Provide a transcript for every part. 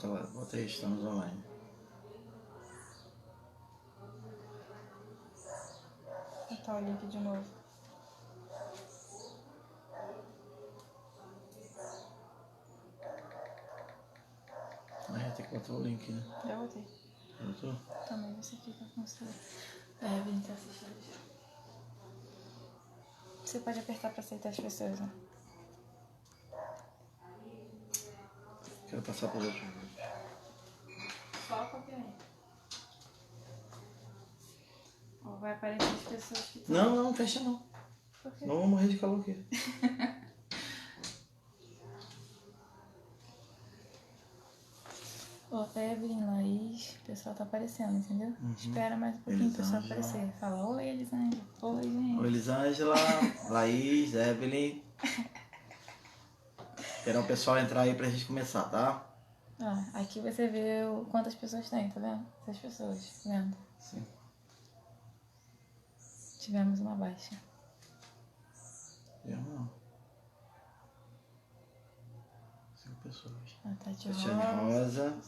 lá, bota aí, estamos online. Vou botar o link de novo. Tem que botar o link, né? Já botei. Botou? Também você clica no seu. Evelyn tá assistindo já. Você pode apertar pra aceitar as pessoas, né? Quero passar para os outros. Só copiar aí. Ó, vai aparecer as pessoas que estão. Não, não fecha não. Por quê? Não vou morrer de calor aqui. Ó, Evelyn, Laís, o pessoal tá aparecendo, entendeu? Espera mais um pouquinho pro pessoal Elisângela. aparecer. Fala, oi, Elisângela. Oi, gente. Oi, Elisângela, Laís, Evelyn. Esperar o pessoal entrar aí pra gente começar, tá? Ó, aqui você vê quantas pessoas tem, tá vendo? 6 pessoas, tá vendo? Sim. Tivemos uma baixa. Eu não. 5 pessoas. A Tati Tatiane Rosa. Rosa.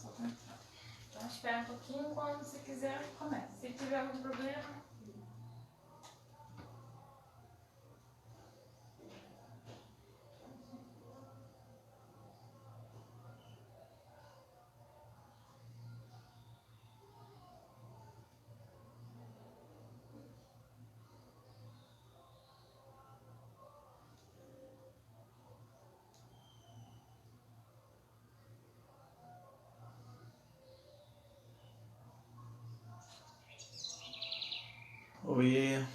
Então espera um pouquinho, quando você quiser, começa. Se tiver algum problema... Oi.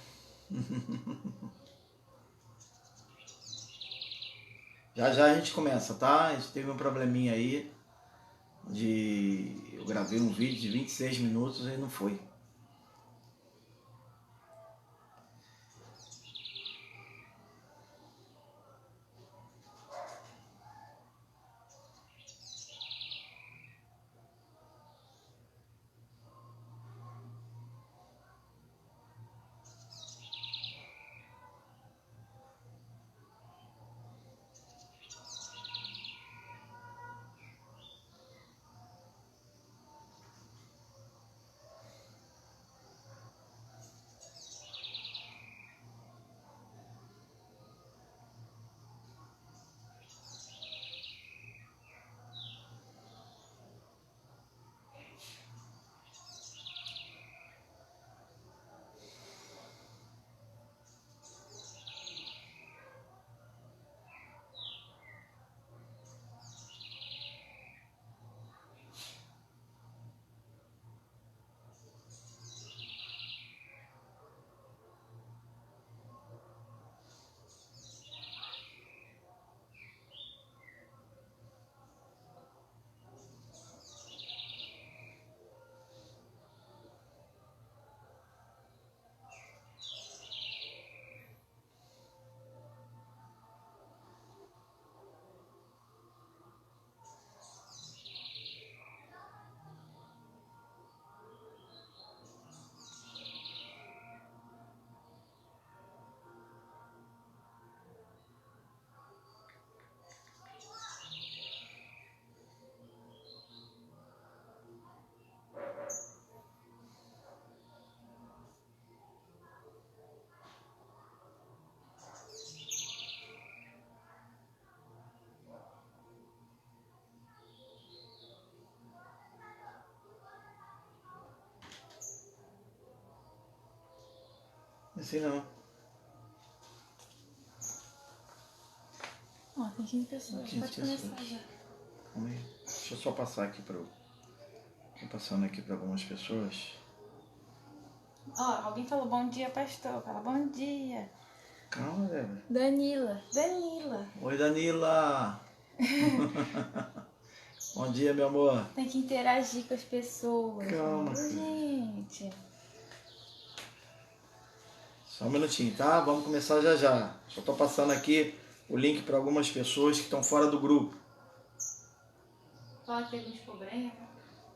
Já já a gente começa, tá? A gente teve um probleminha aí. Eu gravei um vídeo de 26 minutos e não foi. Assim não. Ó, tem 15 pessoas. 15 Pode começar pessoas. já. Calma aí. Deixa eu só passar aqui para. Tô passando aqui para algumas pessoas. Ó, alguém falou bom dia, pastor. Fala bom dia. Calma, Débora. Danila. Danila. Oi, Danila. Bom dia, meu amor. Tem que interagir com as pessoas. Calma, Ô, filha. gente. Só um minutinho, tá? Vamos começar já já. Só tô passando aqui o link para algumas pessoas que estão fora do grupo. Fala que tem alguns problemas.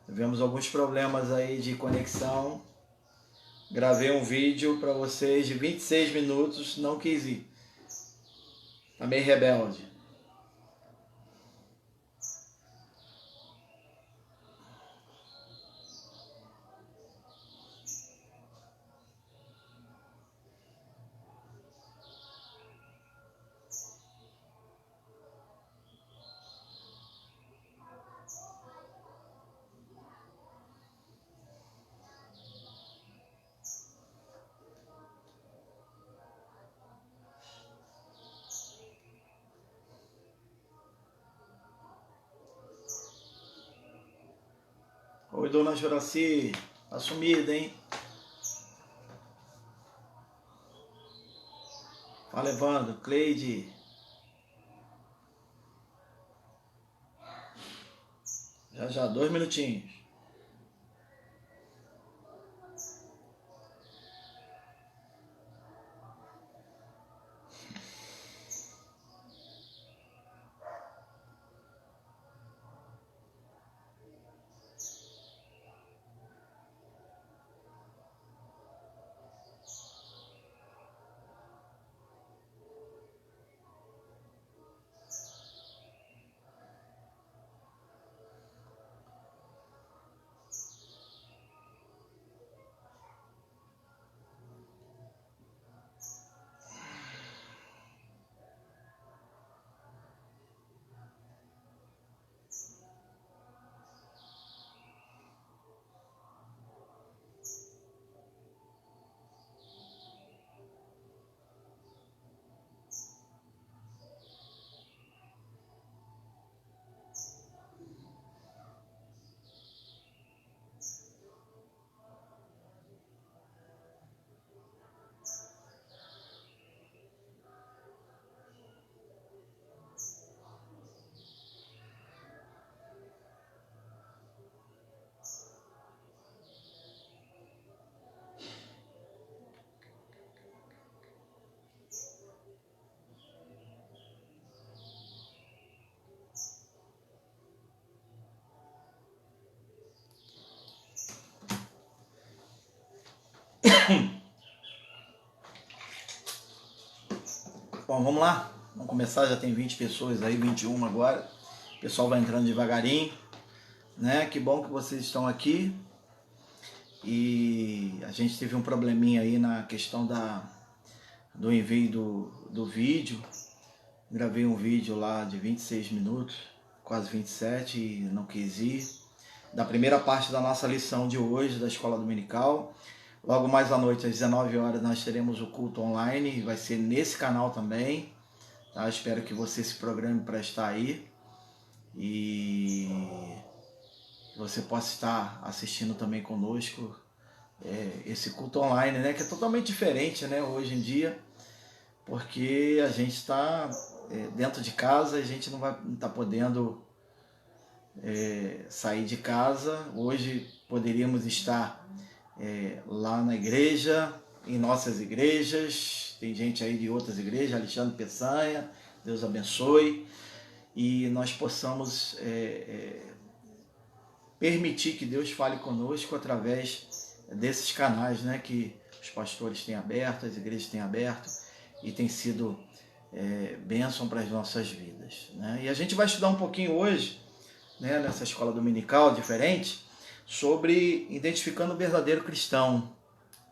Tivemos alguns problemas aí de conexão. Gravei um vídeo para vocês de 26 minutos, não quis ir. Tá meio rebelde. Oi, dona Juraci. Tá sumida, hein? Fala, Evandro. Cleide. Já, 2 minutinhos. Bom, vamos lá. Vamos começar, já tem 20 pessoas aí, 21 agora. O pessoal vai entrando devagarinho, né? Que bom que vocês estão aqui. E a gente teve um probleminha aí na questão do envio do vídeo. Gravei um vídeo lá de 26 minutos, quase 27, e não quis ir. Da primeira parte da nossa lição de hoje, da Escola Dominical. Logo mais à noite, às 19 horas, nós teremos o culto online, vai ser nesse canal também. Tá? Espero que você se programe para estar aí e você possa estar assistindo também conosco esse culto online, né? Que é totalmente diferente, né? Hoje em dia, porque a gente está dentro de casa, a gente não está podendo sair de casa. Hoje poderíamos estar lá na igreja, em nossas igrejas. Tem gente aí de outras igrejas, Alexandre Peçanha, Deus abençoe, e nós possamos permitir que Deus fale conosco através desses canais, né, que os pastores têm aberto, as igrejas têm aberto, e tem sido bênção para as nossas vidas, né? E a gente vai estudar um pouquinho hoje, né, nessa escola dominical diferente, sobre identificando o verdadeiro cristão.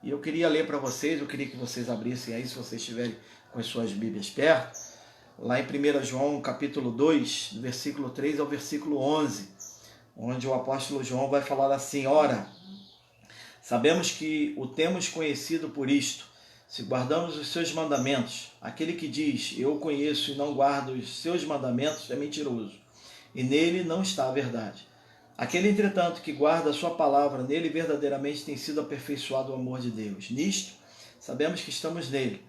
E eu queria ler para vocês, eu queria que vocês abrissem aí, se vocês estiverem com as suas Bíblias perto, lá em 1 João capítulo 2, do versículo 3 ao versículo 11, onde o apóstolo João vai falar assim: ora, sabemos que o temos conhecido por isto, se guardamos os seus mandamentos. Aquele que diz, eu o conheço e não guarda os seus mandamentos, é mentiroso, e nele não está a verdade. Aquele, entretanto, que guarda a sua palavra, nele verdadeiramente tem sido aperfeiçoado o amor de Deus. Nisto, sabemos que estamos nele.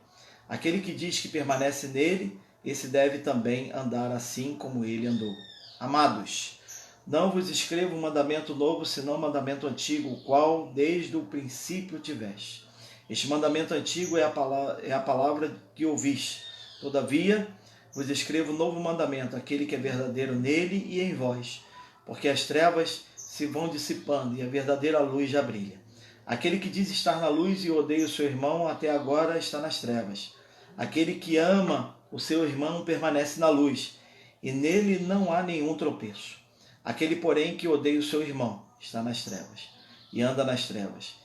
Aquele que diz que permanece nele, esse deve também andar assim como ele andou. Amados, não vos escrevo um mandamento novo, senão um mandamento antigo, o qual desde o princípio tiveste. Este mandamento antigo é a palavra que ouviste. Todavia, vos escrevo um novo mandamento, aquele que é verdadeiro nele e em vós, porque as trevas se vão dissipando e a verdadeira luz já brilha. Aquele que diz estar na luz e odeia o seu irmão, até agora está nas trevas. Aquele que ama o seu irmão permanece na luz, e nele não há nenhum tropeço. Aquele, porém, que odeia o seu irmão está nas trevas, e anda nas trevas,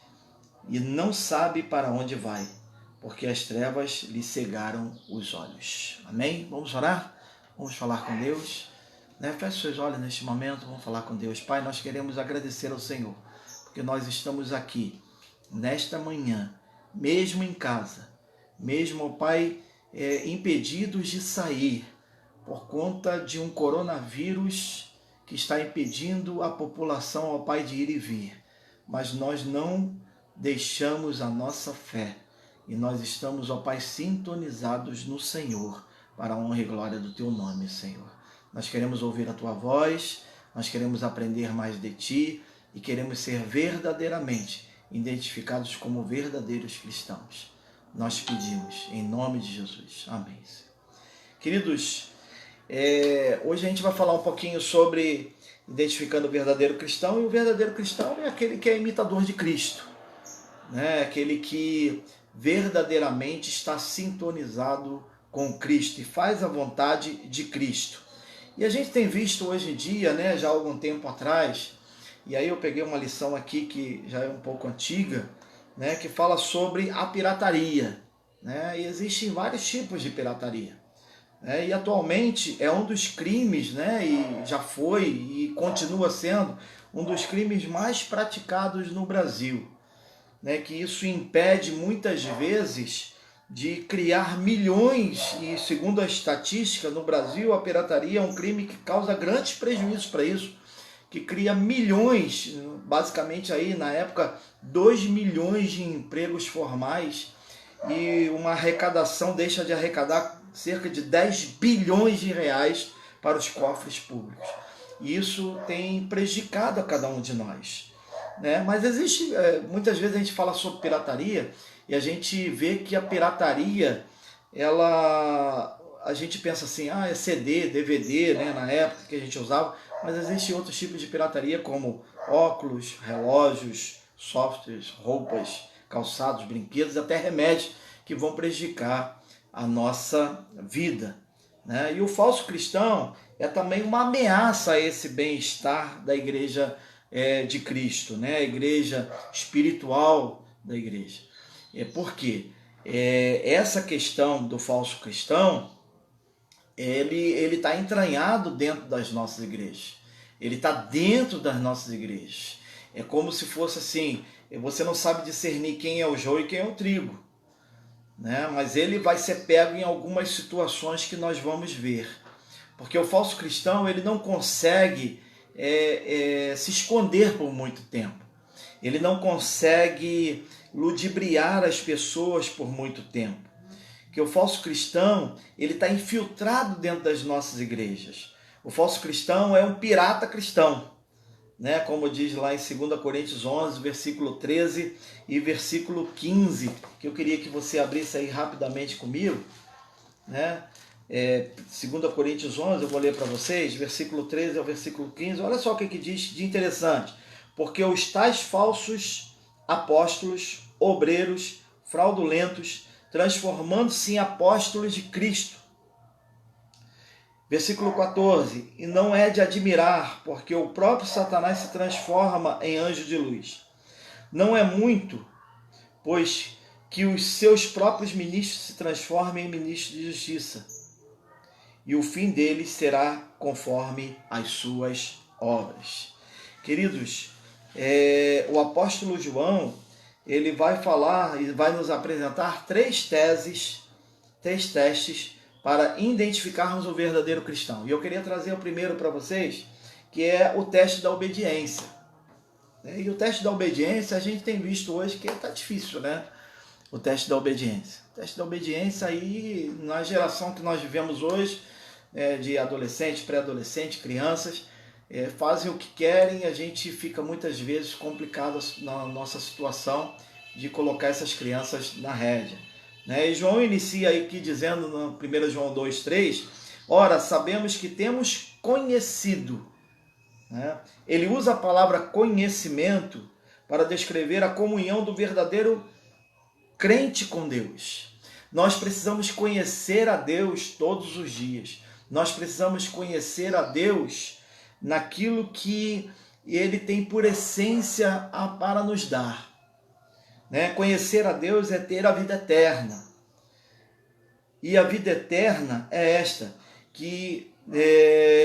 e não sabe para onde vai, porque as trevas lhe cegaram os olhos. Amém? Vamos orar? Vamos falar com Deus. Feche seus olhos neste momento, vamos falar com Deus. Pai, nós queremos agradecer ao Senhor, porque nós estamos aqui, nesta manhã, mesmo em casa, mesmo, Pai, impedidos de sair, por conta de um coronavírus que está impedindo a população, ó Pai, de ir e vir. Mas nós não deixamos a nossa fé e nós estamos, ó Pai, sintonizados no Senhor para a honra e glória do Teu nome, Senhor. Nós queremos ouvir a Tua voz, nós queremos aprender mais de Ti e queremos ser verdadeiramente identificados como verdadeiros cristãos. Nós pedimos, em nome de Jesus. Amém. Queridos, hoje a gente vai falar um pouquinho sobre identificando o verdadeiro cristão, e o verdadeiro cristão é aquele que é imitador de Cristo, né? Aquele que verdadeiramente está sintonizado com Cristo e faz a vontade de Cristo. E a gente tem visto hoje em dia, né, já há algum tempo atrás, e aí eu peguei uma lição aqui que já é um pouco antiga, né, que fala sobre a pirataria, né? E existem vários tipos de pirataria. E atualmente é um dos crimes, né, e já foi e continua sendo um dos crimes mais praticados no Brasil, né, que isso impede muitas vezes de criar milhões, e segundo a estatística no Brasil, a pirataria é um crime que causa grandes prejuízos para isso, que cria milhões, basicamente aí na época 2 milhões de empregos formais, e uma arrecadação deixa de arrecadar cerca de 10 bilhões de reais para os cofres públicos. E isso tem prejudicado a cada um de nós, né? Mas existe, muitas vezes a gente fala sobre pirataria e a gente vê que a pirataria, a gente pensa assim, é CD, DVD, né, na época que a gente usava, mas existem outros tipos de pirataria como óculos, relógios, softwares, roupas, calçados, brinquedos, até remédios que vão prejudicar a nossa vida, né? E o falso cristão é também uma ameaça a esse bem-estar da igreja de Cristo, né? A igreja espiritual da igreja. Porque essa questão do falso cristão, ele está entranhado dentro das nossas igrejas. Ele está dentro das nossas igrejas. É como se fosse assim, você não sabe discernir quem é o joio e quem é o trigo, né? Mas ele vai ser pego em algumas situações que nós vamos ver. Porque o falso cristão, ele não consegue se esconder por muito tempo. Ele não consegue ludibriar as pessoas por muito tempo. Porque o falso cristão, ele está infiltrado dentro das nossas igrejas. O falso cristão é um pirata cristão, né? Como diz lá em 2 Coríntios 11, versículo 13 e versículo 15, que eu queria que você abrisse aí rapidamente comigo, né? 2 Coríntios 11, eu vou ler para vocês, versículo 13 ao versículo 15, olha só o que diz de interessante. Porque os tais falsos apóstolos, obreiros, fraudulentos, transformando-se em apóstolos de Cristo. Versículo 14, e não é de admirar, porque o próprio Satanás se transforma em anjo de luz. Não é muito, pois que os seus próprios ministros se transformem em ministros de justiça, e o fim deles será conforme as suas obras. Queridos, o apóstolo João, ele vai falar e vai nos apresentar três testes para identificarmos o verdadeiro cristão. E eu queria trazer o primeiro para vocês, que é o teste da obediência. E o teste da obediência a gente tem visto hoje que está difícil, né? O teste da obediência. O teste da obediência aí, na geração que nós vivemos hoje, de adolescentes, pré-adolescentes, crianças, fazem o que querem, a gente fica muitas vezes complicado na nossa situação de colocar essas crianças na rédea. E João inicia aqui dizendo no 1 João 2,3, ora, sabemos que temos conhecido. Ele usa a palavra conhecimento para descrever a comunhão do verdadeiro crente com Deus. Nós precisamos conhecer a Deus todos os dias. Nós precisamos conhecer a Deus naquilo que Ele tem por essência para nos dar. Conhecer a Deus é ter a vida eterna. E a vida eterna é esta, que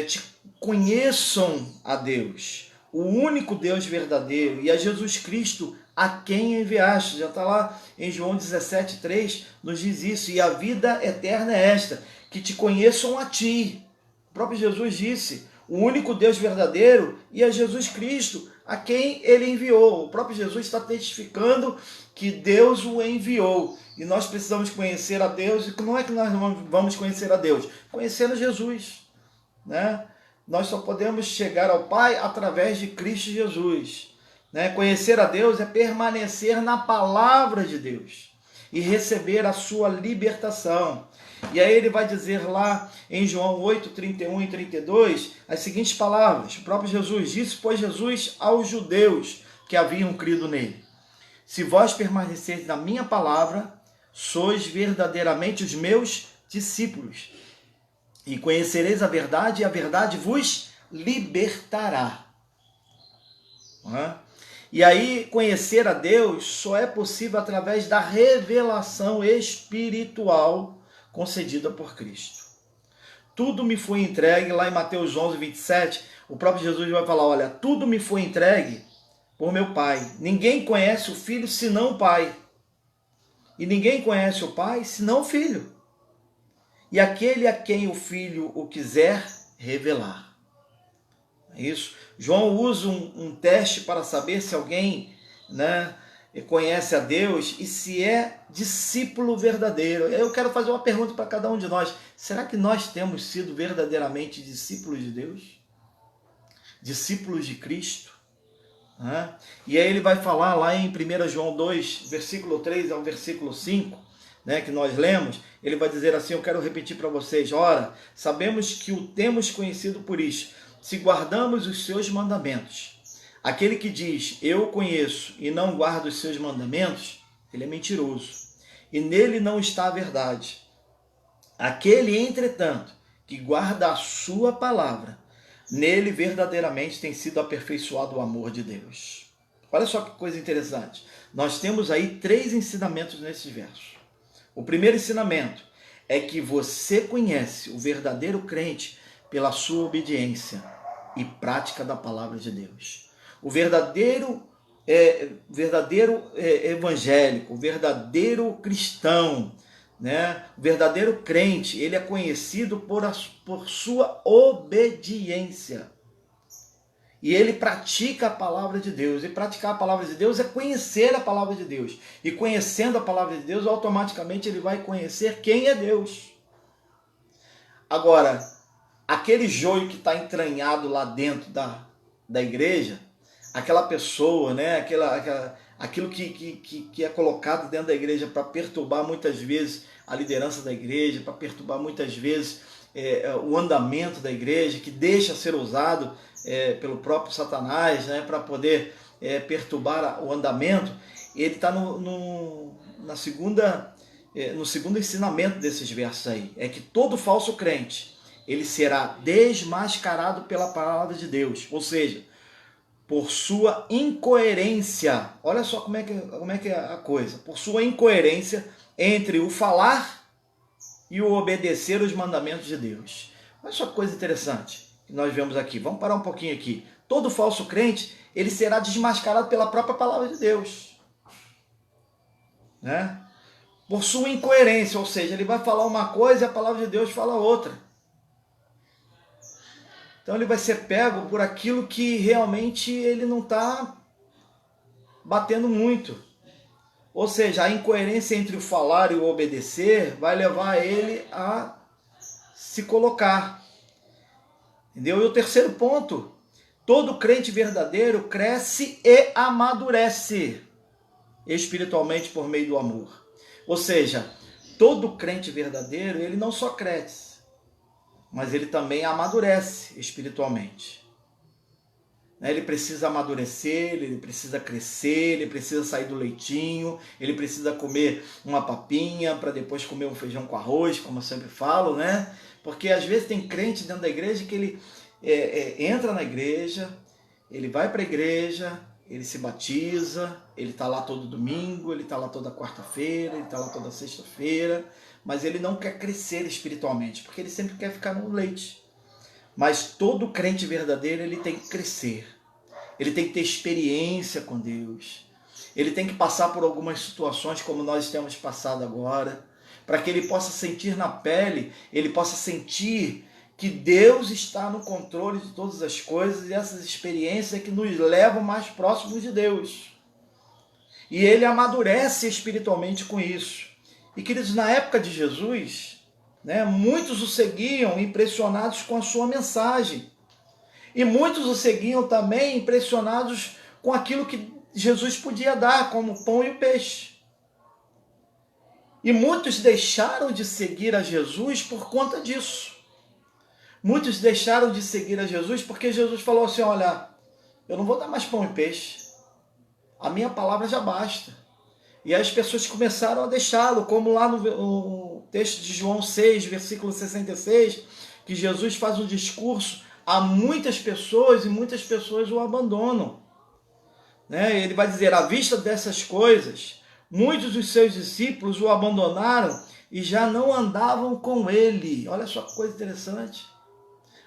te conheçam a Deus, o único Deus verdadeiro, e a Jesus Cristo, a quem enviaste. Já está lá em João 17,3, nos diz isso. E a vida eterna é esta, que te conheçam a ti. O próprio Jesus disse, o único Deus verdadeiro e a Jesus Cristo, a quem ele enviou. O próprio Jesus está testificando que Deus o enviou. E nós precisamos conhecer a Deus. E não é que nós vamos conhecer a Deus? Conhecendo Jesus, né? Nós só podemos chegar ao Pai através de Cristo Jesus, né? Conhecer a Deus é permanecer na palavra de Deus e receber a sua libertação. E aí ele vai dizer lá em João 8, 31 e 32, as seguintes palavras. O próprio Jesus disse, pois Jesus aos judeus que haviam crido nele: se vós permanecerdes na minha palavra, sois verdadeiramente os meus discípulos, e conhecereis a verdade, e a verdade vos libertará. E aí, conhecer a Deus só é possível através da revelação espiritual concedida por Cristo. Tudo me foi entregue, lá em Mateus 11, 27, o próprio Jesus vai falar, olha, tudo me foi entregue por meu Pai. Ninguém conhece o Filho senão o Pai. E ninguém conhece o Pai senão o Filho. E aquele a quem o Filho o quiser revelar. É isso. João usa um teste para saber se alguém, né, conhece a Deus e se é discípulo verdadeiro. Eu quero fazer uma pergunta para cada um de nós. Será que nós temos sido verdadeiramente discípulos de Deus? Discípulos de Cristo? E aí ele vai falar lá em 1 João 2, versículo 3 ao versículo 5, né, que nós lemos, ele vai dizer assim, eu quero repetir para vocês, ora, sabemos que o temos conhecido por isso, se guardamos os seus mandamentos. Aquele que diz, eu conheço e não guarda os seus mandamentos, ele é mentiroso, e nele não está a verdade. Aquele, entretanto, que guarda a sua palavra, nele verdadeiramente tem sido aperfeiçoado o amor de Deus. Olha só que coisa interessante. Nós temos aí 3 ensinamentos nesses versos. O primeiro ensinamento é que você conhece o verdadeiro crente pela sua obediência e prática da palavra de Deus. O verdadeiro evangélico, o verdadeiro cristão, né? O verdadeiro crente, ele é conhecido por sua obediência. E ele pratica a palavra de Deus. E praticar a palavra de Deus é conhecer a palavra de Deus. E conhecendo a palavra de Deus, automaticamente ele vai conhecer quem é Deus. Agora, aquele joio que está entranhado lá dentro da igreja, aquela pessoa, né? Aquilo que é colocado dentro da igreja para perturbar muitas vezes a liderança da igreja, para perturbar muitas vezes o andamento da igreja, que deixa ser usado pelo próprio Satanás, né, para poder perturbar o andamento, ele está no segundo ensinamento desses versos aí, é que todo falso crente, ele será desmascarado pela palavra de Deus, ou seja, por sua incoerência. Olha só como é que é a coisa. Por sua incoerência entre o falar e o obedecer os mandamentos de Deus. Olha só que coisa interessante que nós vemos aqui. Vamos parar um pouquinho aqui. Todo falso crente, ele será desmascarado pela própria palavra de Deus, né? Por sua incoerência, ou seja, ele vai falar uma coisa e a palavra de Deus fala outra. Então ele vai ser pego por aquilo que realmente ele não está batendo muito. Ou seja, a incoerência entre o falar e o obedecer vai levar ele a se colocar. Entendeu? E o terceiro ponto, todo crente verdadeiro cresce e amadurece espiritualmente por meio do amor. Ou seja, todo crente verdadeiro, ele não só cresce, mas ele também amadurece espiritualmente. Ele precisa amadurecer, ele precisa crescer, ele precisa sair do leitinho, ele precisa comer uma papinha para depois comer um feijão com arroz, como eu sempre falo, né? Porque às vezes tem crente dentro da igreja que ele entra na igreja, ele vai para a igreja, ele se batiza, ele está lá todo domingo, ele está lá toda quarta-feira, ele está lá toda sexta-feira, mas ele não quer crescer espiritualmente, porque ele sempre quer ficar no leite. Mas todo crente verdadeiro, ele tem que crescer, ele tem que ter experiência com Deus, ele tem que passar por algumas situações como nós temos passado agora, para que ele possa sentir na pele, ele possa sentir que Deus está no controle de todas as coisas e essas experiências é que nos levam mais próximos de Deus. E ele amadurece espiritualmente com isso. E, queridos, na época de Jesus, né, muitos o seguiam impressionados com a sua mensagem. E muitos o seguiam também impressionados com aquilo que Jesus podia dar, como o pão e o peixe. E muitos deixaram de seguir a Jesus por conta disso. Muitos deixaram de seguir a Jesus porque Jesus falou assim, olha, eu não vou dar mais pão e peixe. A minha palavra já basta. E as pessoas começaram a deixá-lo, como lá no texto de João 6, versículo 66, que Jesus faz um discurso a muitas pessoas e muitas pessoas o abandonam. Né? Ele vai dizer, à vista dessas coisas, muitos dos seus discípulos o abandonaram e já não andavam com ele. Olha só que coisa interessante.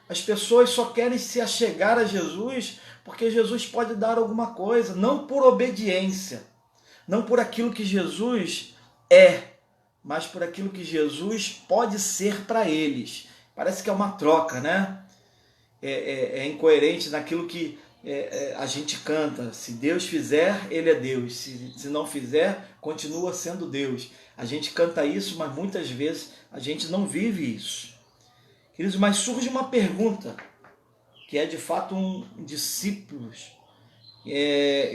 As pessoas só querem se achegar a Jesus porque Jesus pode dar alguma coisa, não por obediência, não por aquilo que Jesus é, mas por aquilo que Jesus pode ser para eles. Parece que é uma troca, né? É incoerente naquilo que a gente canta. Se Deus fizer, Ele é Deus. Se não fizer, continua sendo Deus. A gente canta isso, mas muitas vezes a gente não vive isso. Queridos, mas surge uma pergunta, que é de fato um discípulo.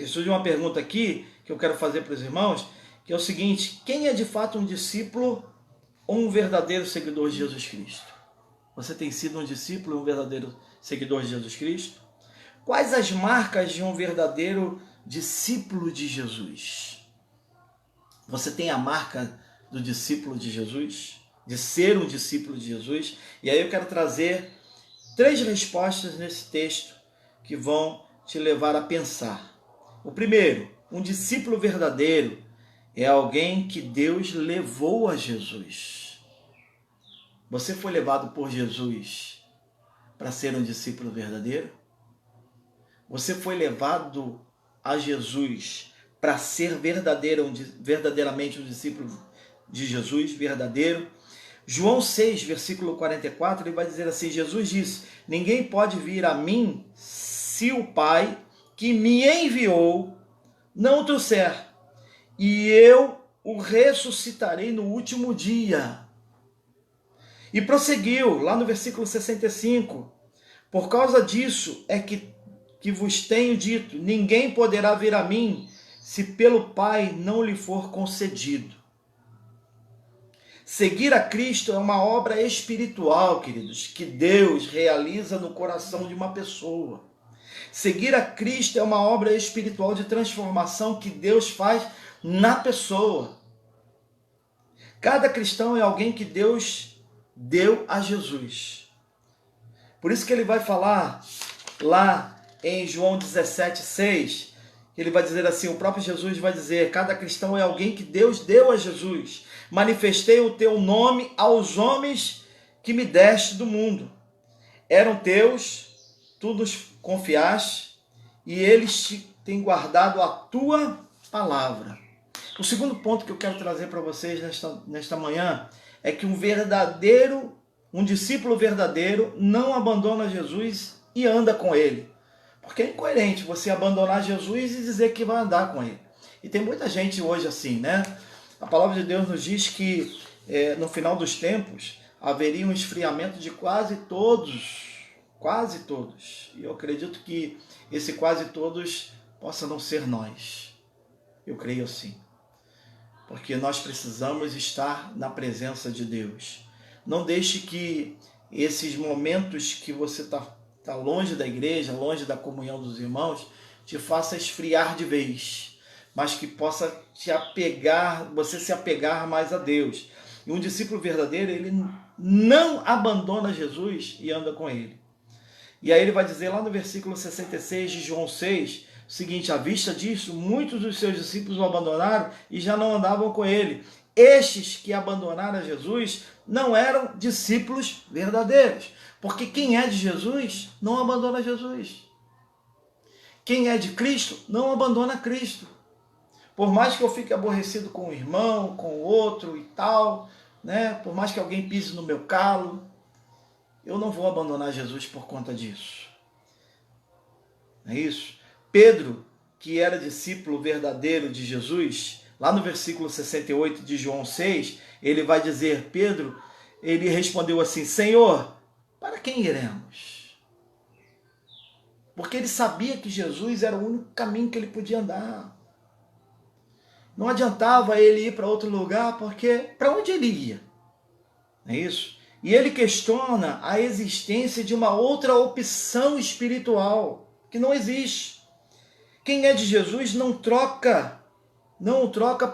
Surge uma pergunta aqui, que eu quero fazer para os irmãos, que é o seguinte, quem é de fato um discípulo ou um verdadeiro seguidor de Jesus Cristo? Você tem sido um discípulo ou um verdadeiro seguidor de Jesus Cristo? Quais as marcas de um verdadeiro discípulo de Jesus? Você tem a marca do discípulo de Jesus? De ser um discípulo de Jesus? E aí eu quero trazer 3 respostas nesse texto que vão te levar a pensar. O primeiro, um discípulo verdadeiro é alguém que Deus levou a Jesus. Você foi levado por Jesus para ser um discípulo verdadeiro? Você foi levado a Jesus para ser verdadeiramente um discípulo de Jesus, verdadeiro? João 6, versículo 44, ele vai dizer assim, Jesus disse, ninguém pode vir a mim se o Pai que me enviou não o trouxer, e eu o ressuscitarei no último dia. E prosseguiu, lá no versículo 65, por causa disso é que vos tenho dito, ninguém poderá vir a mim se pelo Pai não lhe for concedido. Seguir a Cristo é uma obra espiritual, queridos, que Deus realiza no coração de uma pessoa. Seguir a Cristo é uma obra espiritual de transformação que Deus faz na pessoa. Cada cristão é alguém que Deus deu a Jesus. Por isso que ele vai falar lá em João 17,6, ele vai dizer assim, o próprio Jesus vai dizer, cada cristão é alguém que Deus deu a Jesus. Manifestei o teu nome aos homens que me deste do mundo. Eram teus, tu nos confiaste, e eles te têm guardado a tua palavra. O segundo ponto que eu quero trazer para vocês nesta manhã é que um discípulo verdadeiro não abandona Jesus e anda com ele. Porque é incoerente você abandonar Jesus e dizer que vai andar com ele. E tem muita gente hoje assim, né? A palavra de Deus nos diz que no final dos tempos haveria um esfriamento de quase todos. E eu acredito que esse quase todos possa não ser nós. Eu creio assim. Porque nós precisamos estar na presença de Deus. Não deixe que esses momentos que você está longe da igreja, longe da comunhão dos irmãos, te faça esfriar de vez, mas que possa você se apegar mais a Deus. E um discípulo verdadeiro, ele não abandona Jesus e anda com ele. E aí ele vai dizer lá no versículo 66 de João 6, o seguinte, à vista disso, muitos dos seus discípulos o abandonaram e já não andavam com ele. Estes que abandonaram a Jesus não eram discípulos verdadeiros. Porque quem é de Jesus não abandona Jesus. Quem é de Cristo não abandona Cristo. Por mais que eu fique aborrecido com o irmão, com o outro e tal, né? Por mais que alguém pise no meu calo, eu não vou abandonar Jesus por conta disso. Não é isso? Pedro, que era discípulo verdadeiro de Jesus, lá no versículo 68 de João 6, ele vai dizer, Pedro, ele respondeu assim, Senhor, para quem iremos? Porque ele sabia que Jesus era o único caminho que ele podia andar. Não adiantava ele ir para outro lugar, porque para onde ele ia? Não é isso? E ele questiona a existência de uma outra opção espiritual, que não existe. Quem é de Jesus não o troca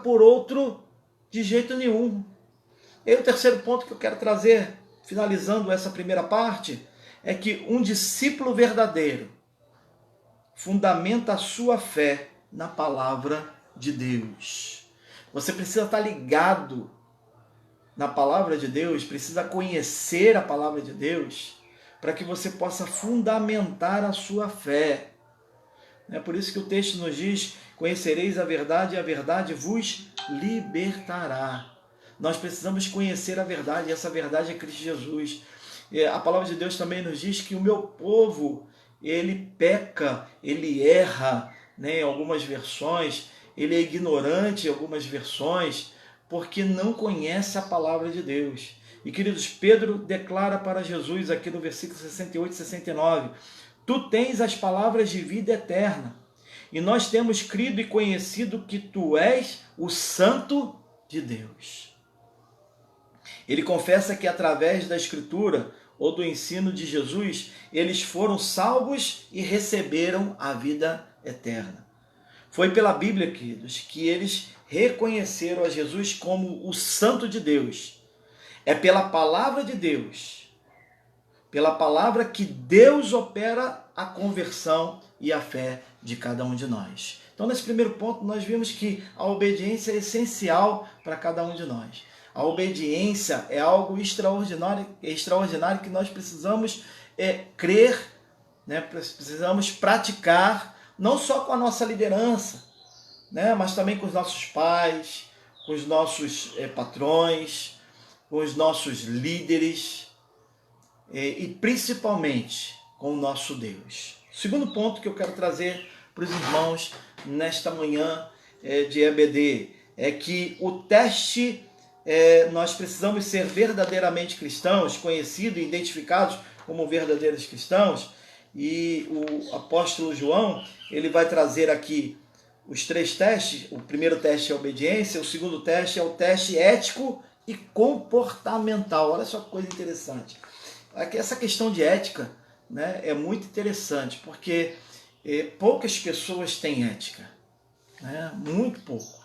por outro de jeito nenhum. E o terceiro ponto que eu quero trazer, finalizando essa primeira parte, é que um discípulo verdadeiro fundamenta a sua fé na palavra de Deus. Você precisa estar ligado na palavra de Deus, precisa conhecer a palavra de Deus, para que você possa fundamentar a sua fé. É por isso que o texto nos diz, conhecereis a verdade e a verdade vos libertará. Nós precisamos conhecer a verdade, e essa verdade é Cristo Jesus. A palavra de Deus também nos diz que o meu povo, ele peca, ele erra, né, em algumas versões, ele é ignorante em algumas versões, porque não conhece a palavra de Deus. E queridos, Pedro declara para Jesus aqui no versículo 68 e 69, tu tens as palavras de vida eterna, e nós temos crido e conhecido que tu és o Santo de Deus. Ele confessa que através da Escritura ou do ensino de Jesus, eles foram salvos e receberam a vida eterna. Foi pela Bíblia, queridos, que eles reconheceram a Jesus como o Santo de Deus. É pela palavra de Deus, pela palavra que Deus opera a conversão e a fé de cada um de nós. Então, nesse primeiro ponto, nós vimos que a obediência é essencial para cada um de nós. A obediência é algo extraordinário que nós precisamos crer, né? Precisamos praticar, não só com a nossa liderança, né? Mas também com os nossos pais, com os nossos patrões, com os nossos líderes e principalmente com o nosso Deus. Segundo ponto que eu quero trazer para os irmãos nesta manhã de EBD é que o teste, nós precisamos ser verdadeiramente cristãos, conhecidos e identificados como verdadeiros cristãos, e o apóstolo João, ele vai trazer aqui os 3 testes. O primeiro teste é a obediência, o segundo teste é o teste ético e comportamental. Olha só que coisa interessante. Essa questão de ética, né, é muito interessante, porque poucas pessoas têm ética, né, muito pouco.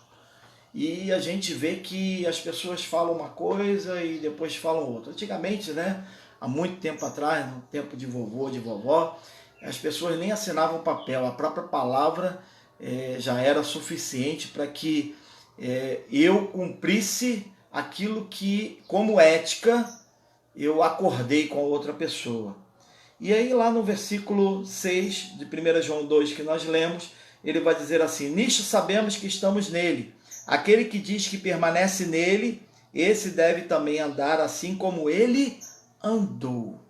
E a gente vê que as pessoas falam uma coisa e depois falam outra. Antigamente, né, há muito tempo atrás, no tempo de vovô, de vovó, as pessoas nem assinavam papel, a própria palavra já era suficiente para que eu cumprisse aquilo que, como ética, eu acordei com a outra pessoa. E aí lá no versículo 6 de 1 João 2 que nós lemos, ele vai dizer assim, nisto sabemos que estamos nele. Aquele que diz que permanece nele, esse deve também andar assim como ele andou.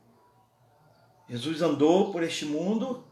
Jesus andou por este mundo,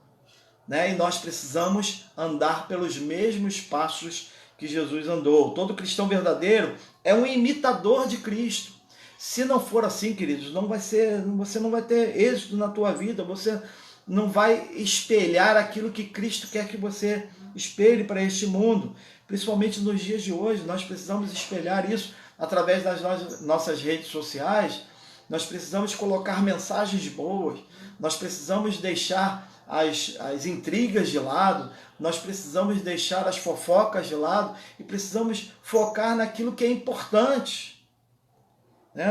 né? E nós precisamos andar pelos mesmos passos que Jesus andou. Todo cristão verdadeiro é um imitador de Cristo. Se não for assim, queridos, você não vai ter êxito na tua vida, você não vai espelhar aquilo que Cristo quer que você espelhe para este mundo. Principalmente nos dias de hoje, nós precisamos espelhar isso através das nossas redes sociais. Nós precisamos colocar mensagens boas, nós precisamos deixar as intrigas de lado, nós precisamos deixar as fofocas de lado e precisamos focar naquilo que é importante.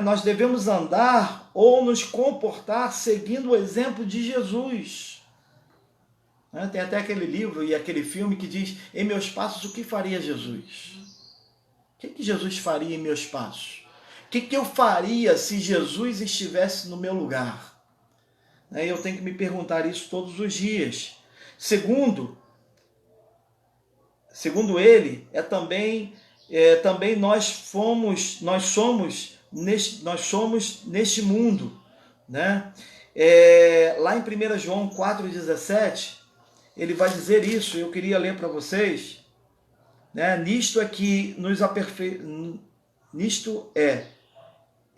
Nós devemos andar ou nos comportar seguindo o exemplo de Jesus. Tem até aquele livro e aquele filme que diz, em meus passos, o que faria Jesus? O que Jesus faria em meus passos? O que eu faria se Jesus estivesse no meu lugar? Eu tenho que me perguntar isso todos os dias. Segundo ele, também nós somos neste mundo, né? Lá em 1 João 4,17, ele vai dizer isso, eu queria ler para vocês, né? Nisto é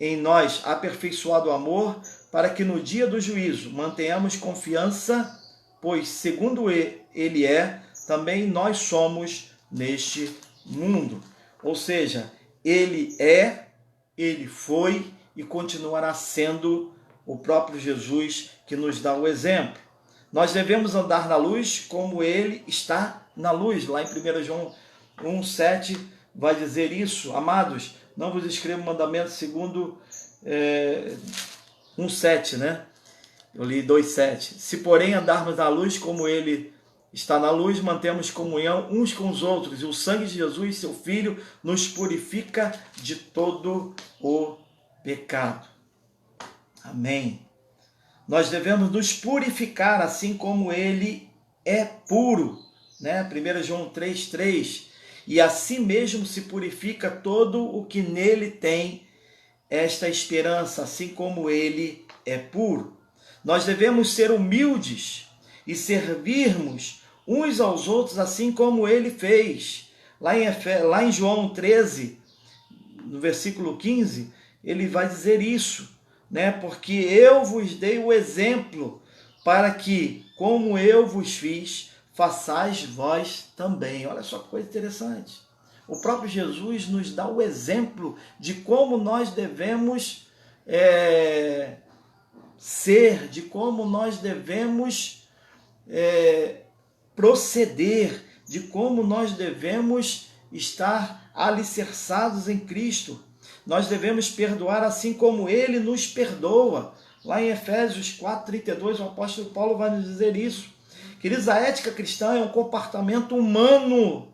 em nós aperfeiçoado o amor, para que no dia do juízo mantenhamos confiança, pois segundo ele é, também nós somos neste mundo. Ou seja, ele é, ele foi e continuará sendo o próprio Jesus que nos dá o exemplo. Nós devemos andar na luz como ele está na luz. Lá em 1 João 1,7 vai dizer isso. Amados, não vos escrevo mandamento segundo 1,7, né? Eu li 2,7. Se porém andarmos na luz como ele está na luz, mantemos comunhão uns com os outros. E o sangue de Jesus, seu Filho, nos purifica de todo o pecado. Amém. Nós devemos nos purificar assim como ele é puro, né? 1 João 3,3. E assim mesmo se purifica todo o que nele tem esta esperança, assim como ele é puro. Nós devemos ser humildes e servirmos uns aos outros assim como ele fez. Lá em João 13, no versículo 15, ele vai dizer isso, né? Porque eu vos dei o exemplo para que, como eu vos fiz, façais vós também. Olha só que coisa interessante. O próprio Jesus nos dá o exemplo de como nós devemos ser, de como nós devemos proceder, de como nós devemos estar alicerçados em Cristo. Nós devemos perdoar assim como ele nos perdoa. Lá em Efésios 4,32, o apóstolo Paulo vai nos dizer isso. Queridos, a ética cristã é um comportamento humano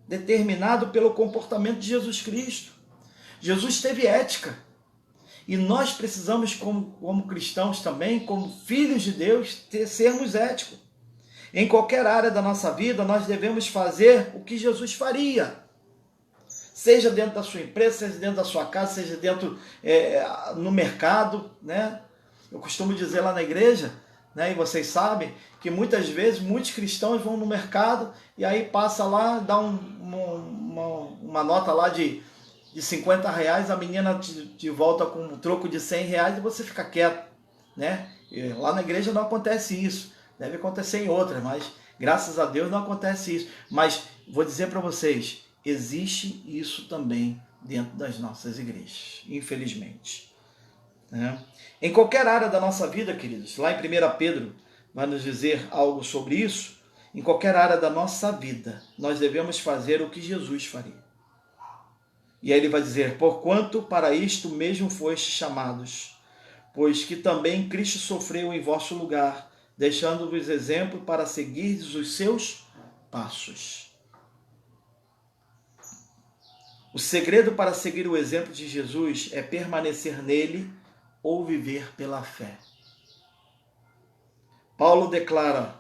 determinado pelo comportamento de Jesus Cristo. Jesus teve ética. E nós precisamos, como cristãos também, como filhos de Deus, sermos éticos. Em qualquer área da nossa vida, nós devemos fazer o que Jesus faria. Seja dentro da sua empresa, seja dentro da sua casa, seja dentro no mercado, né? Eu costumo dizer lá na igreja, né, e vocês sabem, que muitas vezes muitos cristãos vão no mercado e aí passa lá, dá uma nota lá de 50 reais, a menina te volta com um troco de 100 reais e você fica quieto, né? E lá na igreja não acontece isso, deve acontecer em outras, mas graças a Deus não acontece isso. Mas vou dizer para vocês, existe isso também dentro das nossas igrejas, infelizmente, né? Em qualquer área da nossa vida, queridos, lá em 1 Pedro vai nos dizer algo sobre isso. Em qualquer área da nossa vida, nós devemos fazer o que Jesus faria. E aí ele vai dizer, porquanto para isto mesmo fostes chamados, pois que também Cristo sofreu em vosso lugar, deixando-vos exemplo para seguirdes os seus passos. O segredo para seguir o exemplo de Jesus é permanecer nele ou viver pela fé. Paulo declara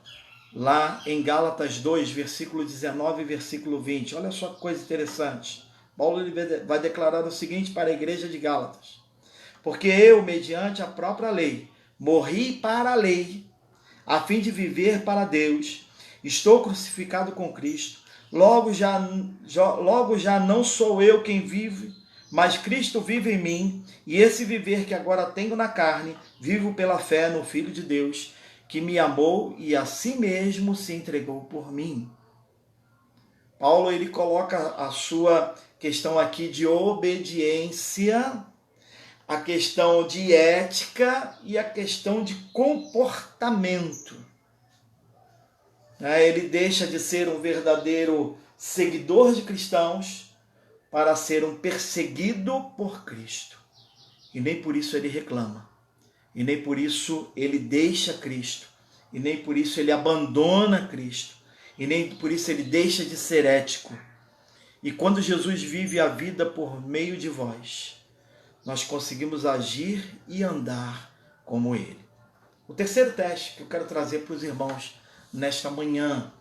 lá em Gálatas 2, versículo 19 e versículo 20. Olha só que coisa interessante. Paulo vai declarar o seguinte para a igreja de Gálatas. Porque eu, mediante a própria lei, morri para a lei, a fim de viver para Deus. Estou crucificado com Cristo. Logo já não sou eu quem vive, mas Cristo vive em mim, e esse viver que agora tenho na carne, vivo pela fé no Filho de Deus, que me amou e a si mesmo se entregou por mim. Paulo ele coloca a sua questão aqui de obediência, a questão de ética e a questão de comportamento. Ele deixa de ser um verdadeiro seguidor de cristãos para ser um perseguido por Cristo. E nem por isso ele reclama. E nem por isso ele deixa Cristo. E nem por isso ele abandona Cristo. E nem por isso ele deixa de ser ético. E quando Jesus vive a vida por meio de vós, nós conseguimos agir e andar como ele. O terceiro teste que eu quero trazer para os irmãos nesta manhã,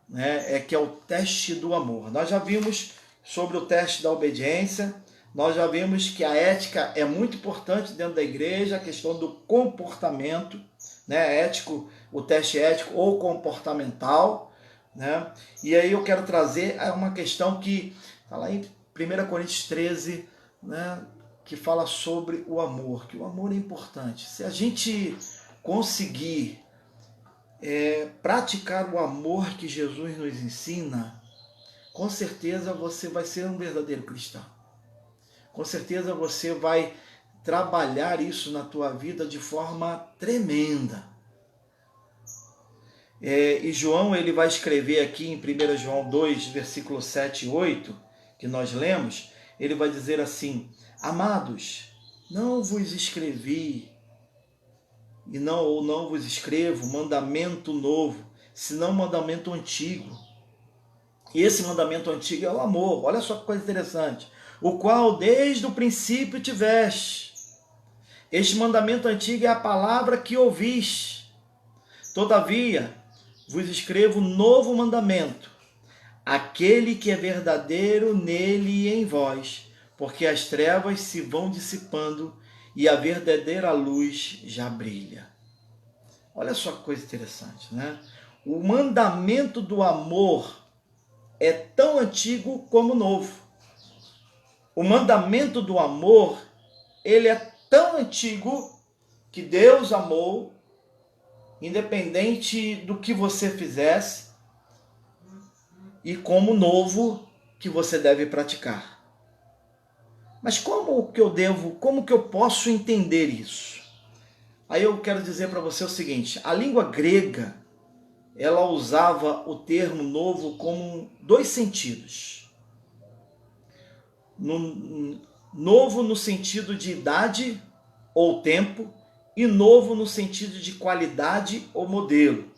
né, é que é o teste do amor. Nós já vimos sobre o teste da obediência, nós já vimos que a ética é muito importante dentro da igreja, a questão do comportamento, né, ético, o teste ético ou comportamental, né? E aí eu quero trazer uma questão que está lá em 1 Coríntios 13, né, que fala sobre o amor, que o amor é importante. Se a gente conseguir praticar o amor que Jesus nos ensina, com certeza você vai ser um verdadeiro cristão. Com certeza você vai trabalhar isso na tua vida de forma tremenda. E João, ele vai escrever aqui em 1 João 2, versículos 7 e 8, que nós lemos, ele vai dizer assim: amados, não vos escrevi, não vos escrevo mandamento novo, senão mandamento antigo. E esse mandamento antigo é o amor. Olha só que coisa interessante. O qual desde o princípio tiveste. Este mandamento antigo é a palavra que ouvis. Todavia, vos escrevo novo mandamento, aquele que é verdadeiro nele e em vós, porque as trevas se vão dissipando e a verdadeira luz já brilha. Olha só que coisa interessante, né? O mandamento do amor é tão antigo como novo. O mandamento do amor, ele é tão antigo que Deus amou, independente do que você fizesse, e como novo que você deve praticar. Mas como que eu posso entender isso? Aí eu quero dizer para você o seguinte: a língua grega, ela usava o termo novo com dois sentidos. Novo no sentido de idade ou tempo, e novo no sentido de qualidade ou modelo,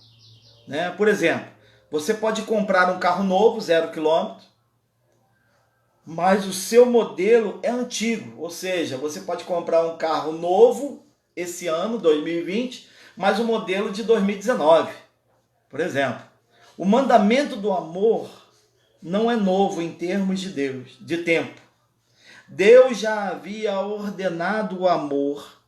né? Por exemplo, você pode comprar um carro novo, 0 km, mas o seu modelo é antigo. Ou seja, você pode comprar um carro novo esse ano, 2020, mas o modelo de 2019, por exemplo. O mandamento do amor não é novo em termos de Deus, de tempo. Deus já havia ordenado o amor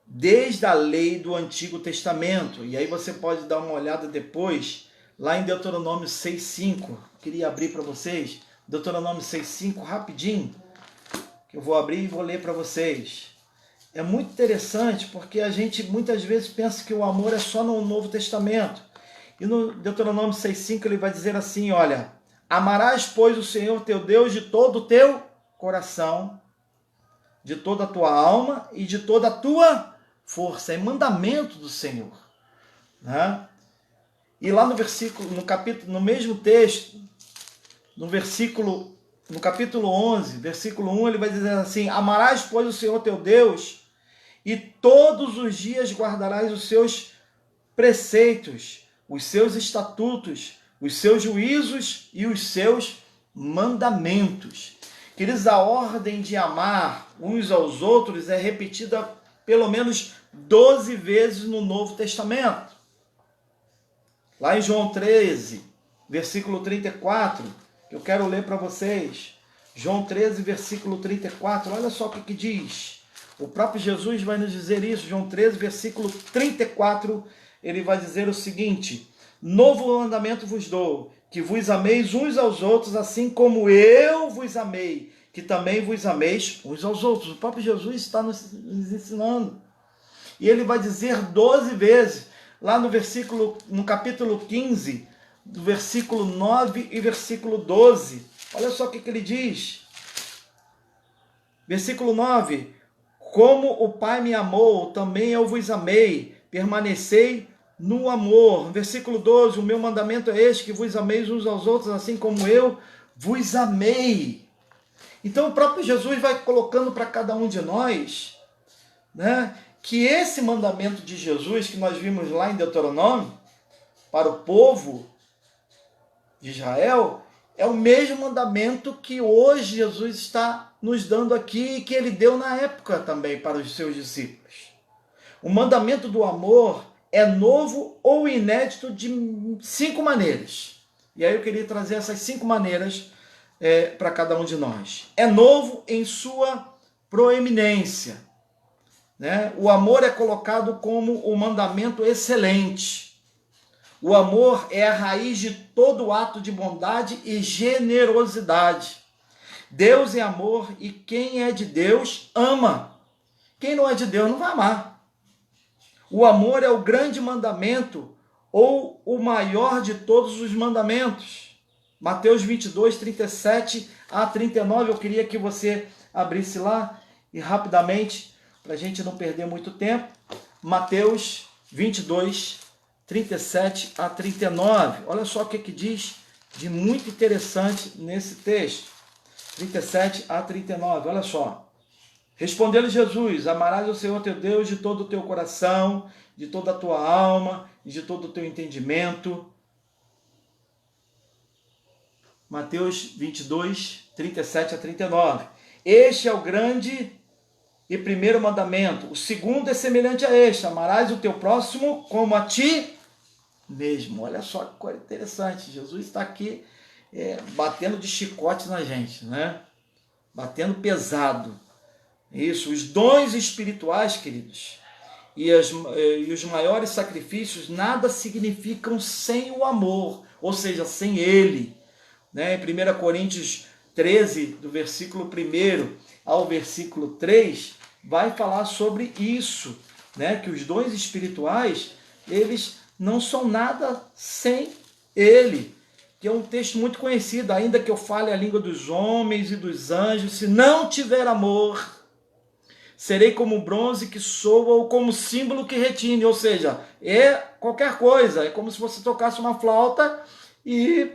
desde a lei do Antigo Testamento. E aí você pode dar uma olhada depois, lá em Deuteronômio 6,5. Queria abrir para vocês, Deuteronômio 6,5, rapidinho, que eu vou abrir e vou ler para vocês. É muito interessante, porque a gente muitas vezes pensa que o amor é só no Novo Testamento. E no Deuteronômio 6,5 ele vai dizer assim, olha: amarás, pois, o Senhor teu Deus de todo o teu coração, de toda a tua alma e de toda a tua força. É mandamento do Senhor, né? E lá no versículo, no mesmo texto, no capítulo 11, versículo 1, ele vai dizer assim: amarás, pois, o Senhor teu Deus, e todos os dias guardarás os seus preceitos, os seus estatutos, os seus juízos e os seus mandamentos. Queridos, a ordem de amar uns aos outros é repetida pelo menos 12 vezes no Novo Testamento. Lá em João 13, versículo 34, eu quero ler para vocês. João 13, versículo 34, olha só o que diz. O próprio Jesus vai nos dizer isso. João 13, versículo 34, ele vai dizer o seguinte: novo mandamento vos dou, que vos ameis uns aos outros, assim como eu vos amei, que também vos ameis uns aos outros. O próprio Jesus está nos ensinando. E ele vai dizer 12 vezes, lá no capítulo 15, do versículo 9 e versículo 12. Olha só o que ele diz. Versículo 9: como o Pai me amou, também eu vos amei, permanecei no amor. Versículo 12: o meu mandamento é este, que vos ameis uns aos outros, assim como eu vos amei. Então o próprio Jesus vai colocando para cada um de nós, né, que esse mandamento de Jesus, que nós vimos lá em Deuteronômio, para o povo de Israel, é o mesmo mandamento que hoje Jesus está nos dando aqui e que ele deu na época também para os seus discípulos. O mandamento do amor é novo ou inédito de 5 maneiras. E aí eu queria trazer essas 5 maneiras para cada um de nós. É novo em sua proeminência, né? O amor é colocado como o mandamento excelente. O amor é a raiz de todo ato de bondade e generosidade. Deus é amor e quem é de Deus ama. Quem não é de Deus não vai amar. O amor é o grande mandamento ou o maior de todos os mandamentos. Mateus 22, 37 a 39. Eu queria que você abrisse lá e rapidamente, para a gente não perder muito tempo. Mateus 22, 37 a 39. Olha só o que diz de muito interessante nesse texto. 37 a 39, olha só. Respondeu-lhe Jesus: amarás o Senhor teu Deus de todo o teu coração, de toda a tua alma e de todo o teu entendimento. Mateus 22, 37 a 39. Este é o grande e primeiro mandamento. O segundo é semelhante a este: amarás o teu próximo como a ti mesmo. Olha só que coisa interessante. Jesus está aqui batendo de chicote na gente, né? Batendo pesado. Isso, os dons espirituais, queridos, e os maiores sacrifícios nada significam sem o amor, ou seja, sem ele. Né? Em 1 Coríntios 13, do versículo 1 ao versículo 3, vai falar sobre isso, né? Que os dons espirituais, eles não são nada sem ele, que é um texto muito conhecido: ainda que eu fale a língua dos homens e dos anjos, se não tiver amor, serei como bronze que soa ou como símbolo que retine. Ou seja, é qualquer coisa, é como se você tocasse uma flauta e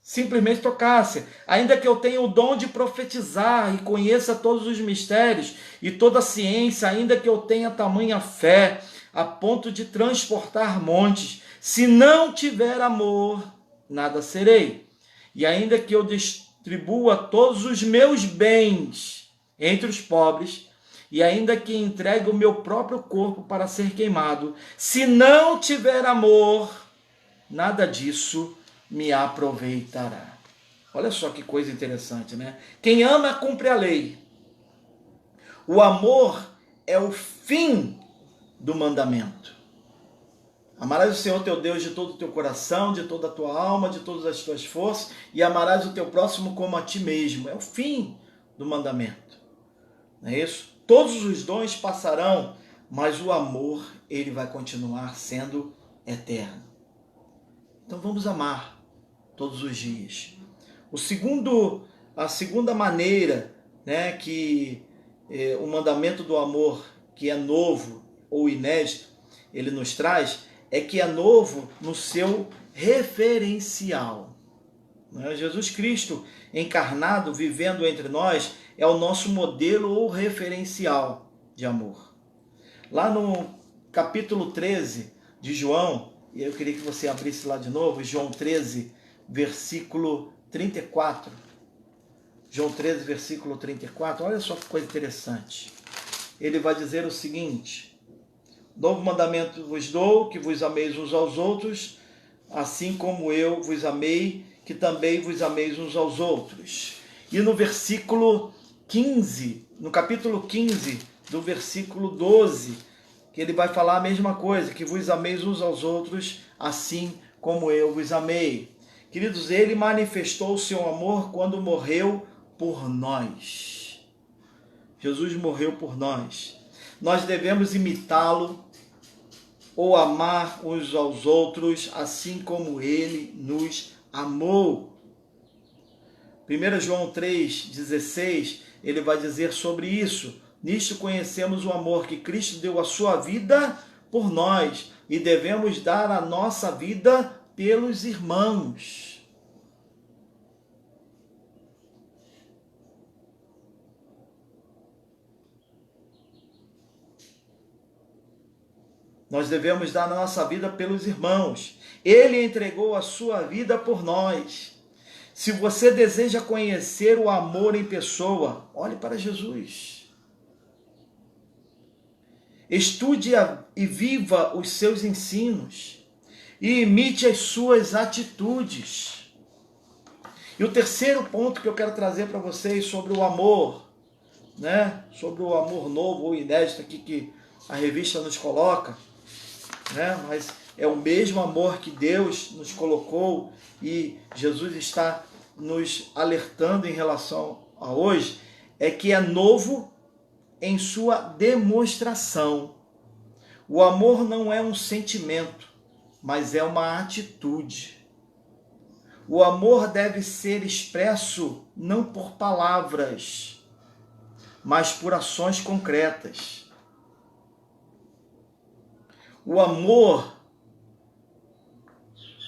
simplesmente tocasse. Ainda que eu tenha o dom de profetizar e conheça todos os mistérios e toda a ciência, ainda que eu tenha tamanha fé a ponto de transportar montes, se não tiver amor, nada serei. E ainda que eu distribua todos os meus bens entre os pobres, e ainda que entregue o meu próprio corpo para ser queimado, se não tiver amor, nada disso me aproveitará. Olha só que coisa interessante, né? Quem ama cumpre a lei. O amor é o fim do mandamento. Amarás o Senhor teu Deus de todo o teu coração, de toda a tua alma, de todas as tuas forças, e amarás o teu próximo como a ti mesmo. É o fim do mandamento. Não é isso? Todos os dons passarão, mas o amor, ele vai continuar sendo eterno. Então vamos amar todos os dias. A segunda maneira, né, que o mandamento do amor, que é novo ou inédito, ele nos traz, é que é novo no seu referencial. Jesus Cristo encarnado, vivendo entre nós, é o nosso modelo ou referencial de amor. Lá no capítulo 13 de João, e eu queria que você abrisse lá de novo, João 13, versículo 34. João 13, versículo 34, olha só que coisa interessante. Ele vai dizer o seguinte: novo mandamento vos dou, que vos ameis uns aos outros, assim como eu vos amei, que também vos ameis uns aos outros. E no versículo 15, no capítulo 15, do versículo 12, que ele vai falar a mesma coisa, que vos ameis uns aos outros, assim como eu vos amei. Queridos, ele manifestou o seu amor quando morreu por nós. Jesus morreu por nós. Nós devemos imitá-lo ou amar uns aos outros, assim como ele nos amou. 1 João 3,16, ele vai dizer sobre isso: nisto conhecemos o amor, que Cristo deu a sua vida por nós, e devemos dar a nossa vida pelos irmãos. Nós devemos dar a nossa vida pelos irmãos. Ele entregou a sua vida por nós. Se você deseja conhecer o amor em pessoa, olhe para Jesus. Estude e viva os seus ensinos. E imite as suas atitudes. E o terceiro ponto que eu quero trazer para vocês sobre o amor, né? Sobre o amor novo ou inédito aqui que a revista nos coloca, né? Mas é o mesmo amor que Deus nos colocou e Jesus está nos alertando em relação a hoje, é que é novo em sua demonstração. O amor não é um sentimento, mas é uma atitude. O amor deve ser expresso não por palavras, mas por ações concretas. O amor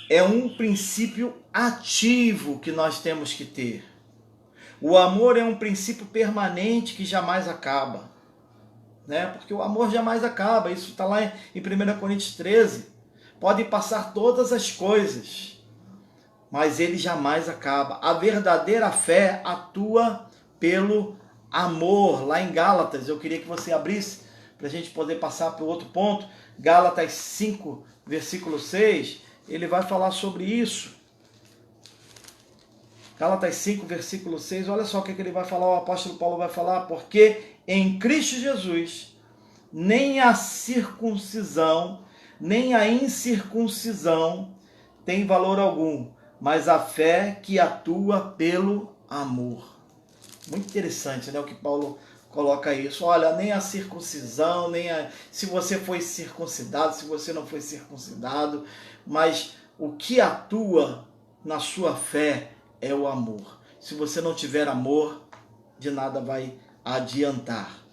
é um princípio ativo que nós temos que ter. O amor é um princípio permanente que jamais acaba, né? Porque o amor jamais acaba. Isso está lá em 1 Coríntios 13. Pode passar todas as coisas, mas ele jamais acaba. A verdadeira fé atua pelo amor. Lá em Gálatas, eu queria que você abrisse para a gente poder passar para o outro ponto. Gálatas 5, versículo 6, ele vai falar sobre isso. Gálatas 5, versículo 6, olha só o que ele vai falar, o apóstolo Paulo vai falar: porque em Cristo Jesus, nem a circuncisão, nem a incircuncisão tem valor algum, mas a fé que atua pelo amor. Muito interessante, né, o que Paulo coloca isso. Olha, nem a circuncisão, se você foi circuncidado, se você não foi circuncidado, mas o que atua na sua fé é o amor. Se você não tiver amor, de nada vai adiantar.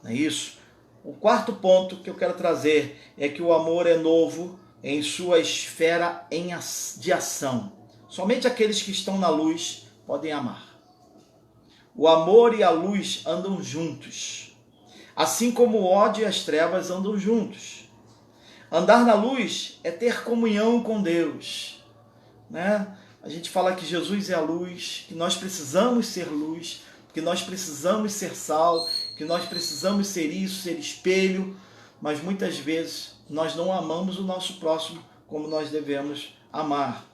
Não é isso? O quarto ponto que eu quero trazer é que o amor é novo em sua esfera de ação. Somente aqueles que estão na luz podem amar. O amor e a luz andam juntos, assim como o ódio e as trevas andam juntos. Andar na luz é ter comunhão com Deus, né? A gente fala que Jesus é a luz, que nós precisamos ser luz, que nós precisamos ser sal, que nós precisamos ser isso, ser espelho, mas muitas vezes nós não amamos o nosso próximo como nós devemos amar.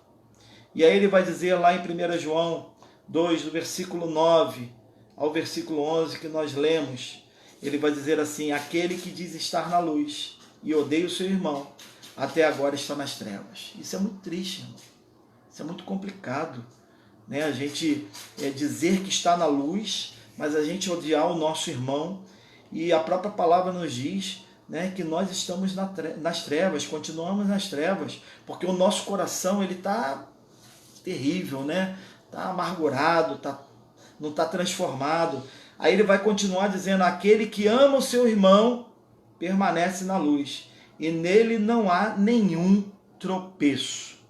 E aí ele vai dizer lá em 1 João 2, do versículo 9 ao versículo 11 que nós lemos, ele vai dizer assim: aquele que diz estar na luz e odeia o seu irmão, até agora está nas trevas. Isso é muito triste, irmão. Isso é muito complicado, né? A gente dizer que está na luz, mas a gente odiar o nosso irmão. E a própria palavra nos diz, né, que nós estamos nas trevas, continuamos nas trevas, porque o nosso coração ele está terrível, né? Está amargurado, não está transformado. Aí ele vai continuar dizendo: aquele que ama o seu irmão permanece na luz, e nele não há nenhum tropeço.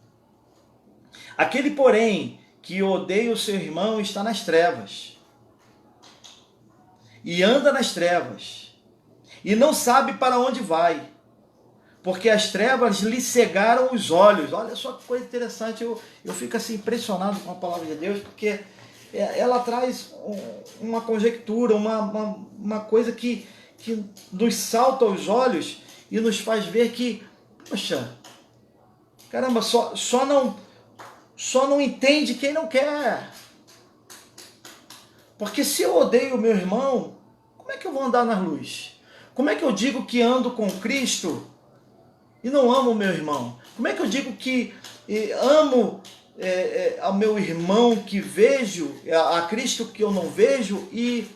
Aquele, porém, que odeia o seu irmão está nas trevas, e anda nas trevas, e não sabe para onde vai, porque as trevas lhe cegaram os olhos. Olha só que coisa interessante, eu fico assim impressionado com a palavra de Deus, porque ela traz uma conjectura, uma coisa que nos salta aos olhos e nos faz ver que, poxa, caramba, só não entende quem não quer. Porque se eu odeio o meu irmão, como é que eu vou andar na luz? Como é que eu digo que ando com Cristo e não amo o meu irmão? Como é que eu digo que amo ao meu irmão que vejo, a Cristo que eu não vejo, e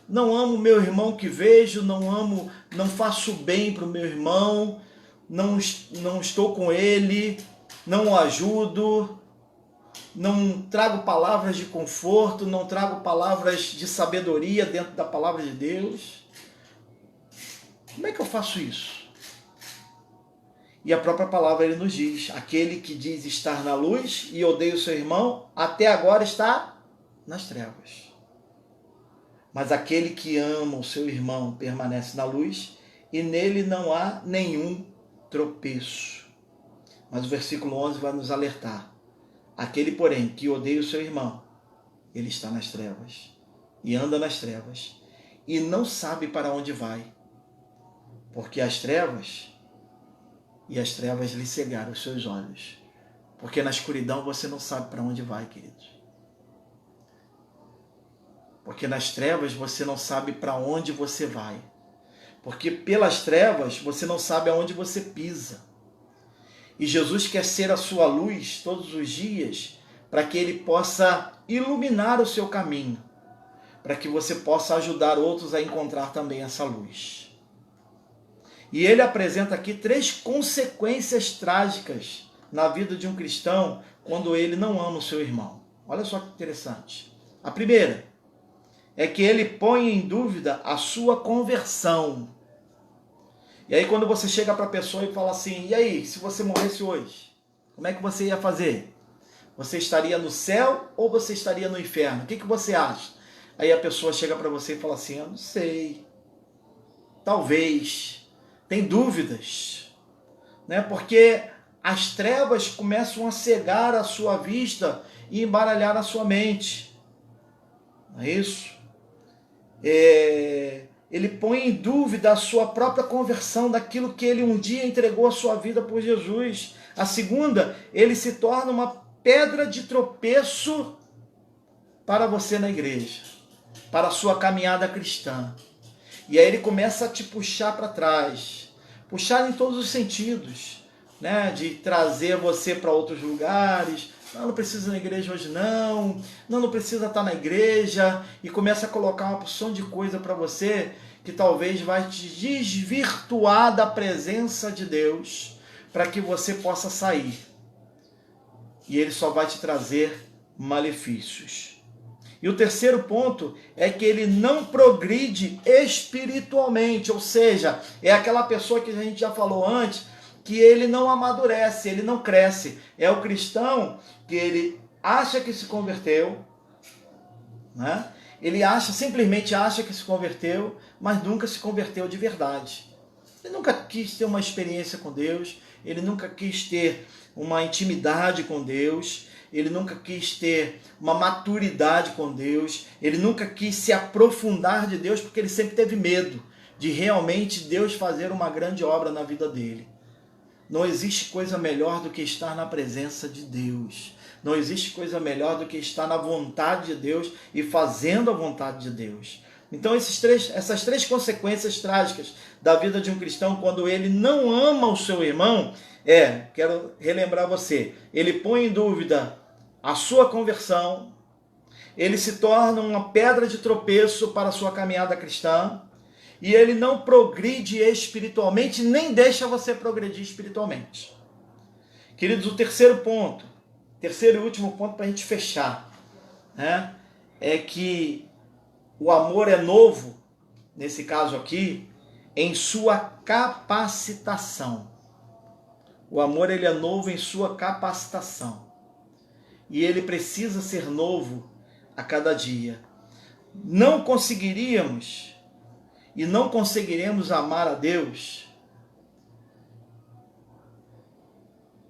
não amo o meu irmão que vejo, não faço bem para o meu irmão, não estou com ele, não o ajudo, não trago palavras de conforto, não trago palavras de sabedoria dentro da palavra de Deus? Como é que eu faço isso? E a própria palavra ele nos diz: aquele que diz estar na luz e odeia o seu irmão, até agora está nas trevas. Mas aquele que ama o seu irmão permanece na luz, e nele não há nenhum tropeço. Mas o versículo 11 vai nos alertar: aquele, porém, que odeia o seu irmão, ele está nas trevas, e anda nas trevas, e não sabe para onde vai, porque as trevas lhe cegaram os seus olhos. Porque na escuridão você não sabe para onde vai, queridos. Porque nas trevas você não sabe para onde você vai. Porque pelas trevas você não sabe aonde você pisa. E Jesus quer ser a sua luz todos os dias para que Ele possa iluminar o seu caminho, para que você possa ajudar outros a encontrar também essa luz. E Ele apresenta aqui 3 consequências trágicas na vida de um cristão quando ele não ama o seu irmão. Olha só que interessante. A primeira é que ele põe em dúvida a sua conversão. E aí quando você chega para a pessoa e fala assim, e aí, se você morresse hoje, como é que você ia fazer? Você estaria no céu ou você estaria no inferno? O que você acha? Aí a pessoa chega para você e fala assim, eu não sei, talvez, tem dúvidas, né? Porque as trevas começam a cegar a sua vista e embaralhar a sua mente. Não é isso? Ele põe em dúvida a sua própria conversão daquilo que ele um dia entregou a sua vida por Jesus. A segunda, ele se torna uma pedra de tropeço para você na igreja, para a sua caminhada cristã. E aí ele começa a te puxar para trás, puxar em todos os sentidos, né? De trazer você para outros lugares. Não precisa ir na igreja hoje não precisa estar na igreja, e começa a colocar uma porção de coisa para você que talvez vai te desvirtuar da presença de Deus, para que você possa sair. E ele só vai te trazer malefícios. E o terceiro ponto é que ele não progride espiritualmente, ou seja, é aquela pessoa que a gente já falou antes, que ele não amadurece, ele não cresce. É o cristão que ele acha que se converteu, né? Ele simplesmente acha que se converteu, mas nunca se converteu de verdade. Ele nunca quis ter uma experiência com Deus, ele nunca quis ter uma intimidade com Deus, ele nunca quis ter uma maturidade com Deus, ele nunca quis se aprofundar de Deus, porque ele sempre teve medo de realmente Deus fazer uma grande obra na vida dele. Não existe coisa melhor do que estar na presença de Deus. Não existe coisa melhor do que estar na vontade de Deus e fazendo a vontade de Deus. Então essas três consequências trágicas da vida de um cristão quando ele não ama o seu irmão, quero relembrar você, ele põe em dúvida a sua conversão, ele se torna uma pedra de tropeço para a sua caminhada cristã, e ele não progride espiritualmente, nem deixa você progredir espiritualmente. Queridos, o terceiro e último ponto para a gente fechar, né, é que o amor é novo, nesse caso aqui, em sua capacitação. O amor ele é novo em sua capacitação. E ele precisa ser novo a cada dia. Não conseguiríamos e não conseguiremos amar a Deus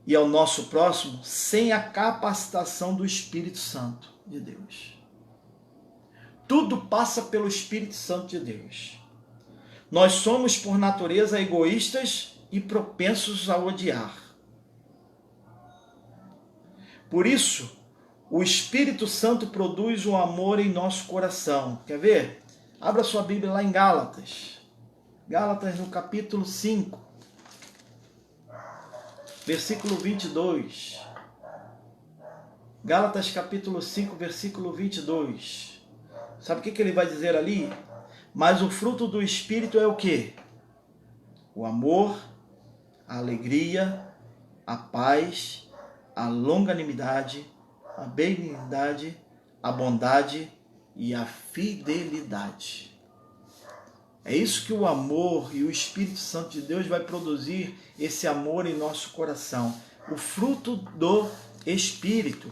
e ao nosso próximo sem a capacitação do Espírito Santo de Deus. Tudo passa pelo Espírito Santo de Deus. Nós somos, por natureza, egoístas e propensos a odiar. Por isso, o Espírito Santo produz o amor em nosso coração. Quer ver? Abra sua Bíblia lá em Gálatas. Gálatas no capítulo 5, versículo 22. Gálatas capítulo 5, versículo 22. Sabe o que ele vai dizer ali? Mas o fruto do Espírito é o quê? O amor, a alegria, a paz, a longanimidade, a benignidade, a bondade e a fidelidade. É isso que o amor e o Espírito Santo de Deus vai produzir, esse amor em nosso coração. O fruto do Espírito.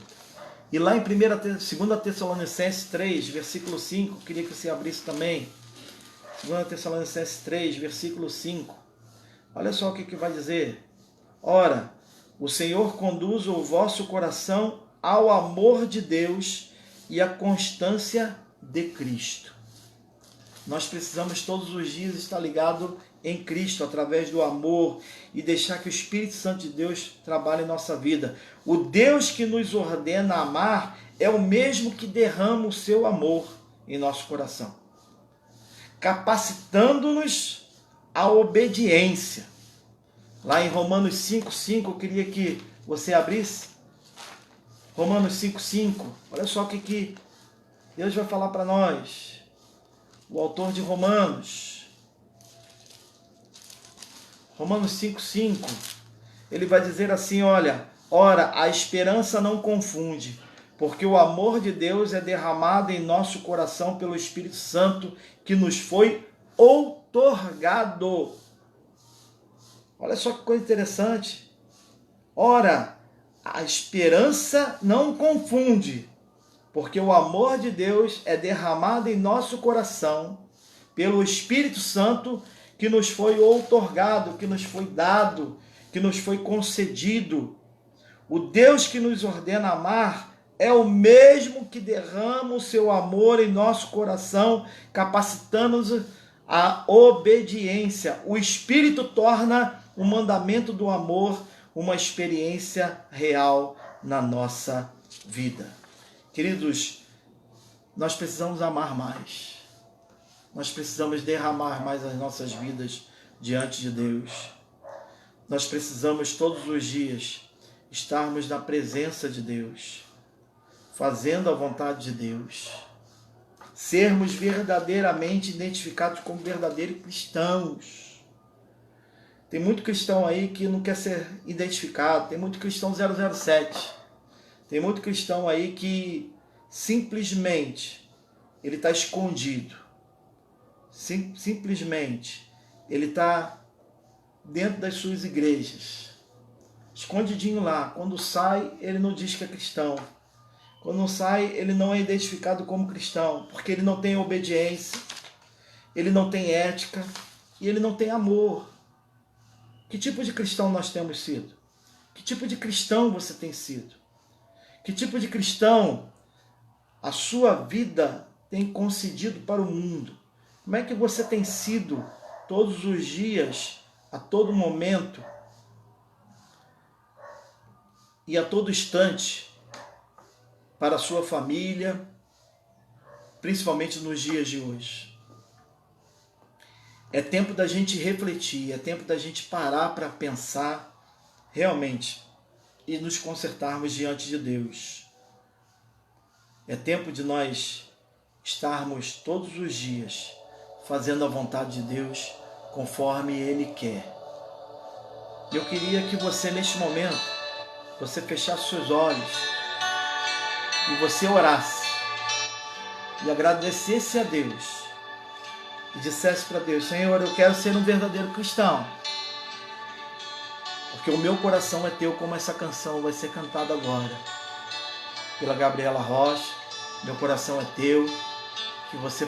E lá em 2 Tessalonicenses 3, versículo 5, queria que você abrisse também. 2 Tessalonicenses 3, versículo 5. Olha só o que vai dizer. Ora, o Senhor conduz o vosso coração ao amor de Deus e à constância de Cristo. Nós precisamos todos os dias estar ligados em Cristo, através do amor, e deixar que o Espírito Santo de Deus trabalhe em nossa vida. O Deus que nos ordena amar é o mesmo que derrama o seu amor em nosso coração, capacitando-nos à obediência. Lá em Romanos 5,5, eu queria que você abrisse. Romanos 5,5. Olha só o que Deus vai falar para nós. O autor de Romanos 5,5, ele vai dizer assim, olha, ora, a esperança não confunde, porque o amor de Deus é derramado em nosso coração pelo Espírito Santo que nos foi outorgado. Olha só que coisa interessante. Ora, a esperança não confunde, porque o amor de Deus é derramado em nosso coração pelo Espírito Santo que nos foi outorgado, que nos foi dado, que nos foi concedido. O Deus que nos ordena amar é o mesmo que derrama o seu amor em nosso coração, capacitando-nos à obediência. O Espírito torna o mandamento do amor uma experiência real na nossa vida. Queridos, nós precisamos amar mais. Nós precisamos derramar mais as nossas vidas diante de Deus. Nós precisamos todos os dias estarmos na presença de Deus, fazendo a vontade de Deus. Sermos verdadeiramente identificados como verdadeiros cristãos. Tem muito cristão aí que não quer ser identificado, tem muito cristão 007. Tem muito cristão aí que simplesmente ele está escondido. Simplesmente ele está dentro das suas igrejas, escondidinho lá. Quando sai, ele não diz que é cristão. Quando não sai, ele não é identificado como cristão, porque ele não tem obediência, ele não tem ética e ele não tem amor. Que tipo de cristão nós temos sido? Que tipo de cristão você tem sido? Que tipo de cristão a sua vida tem concedido para o mundo? Como é que você tem sido todos os dias, a todo momento e a todo instante para a sua família, principalmente nos dias de hoje? É tempo da gente refletir, é tempo da gente parar para pensar realmente e nos consertarmos diante de Deus. É tempo de nós estarmos todos os dias fazendo a vontade de Deus conforme Ele quer. Eu queria que você, neste momento, você fechasse seus olhos e você orasse e agradecesse a Deus e dissesse para Deus: Senhor, eu quero ser um verdadeiro cristão, porque o meu coração é teu, como essa canção vai ser cantada agora pela Gabriela Rocha. Meu coração é teu, que você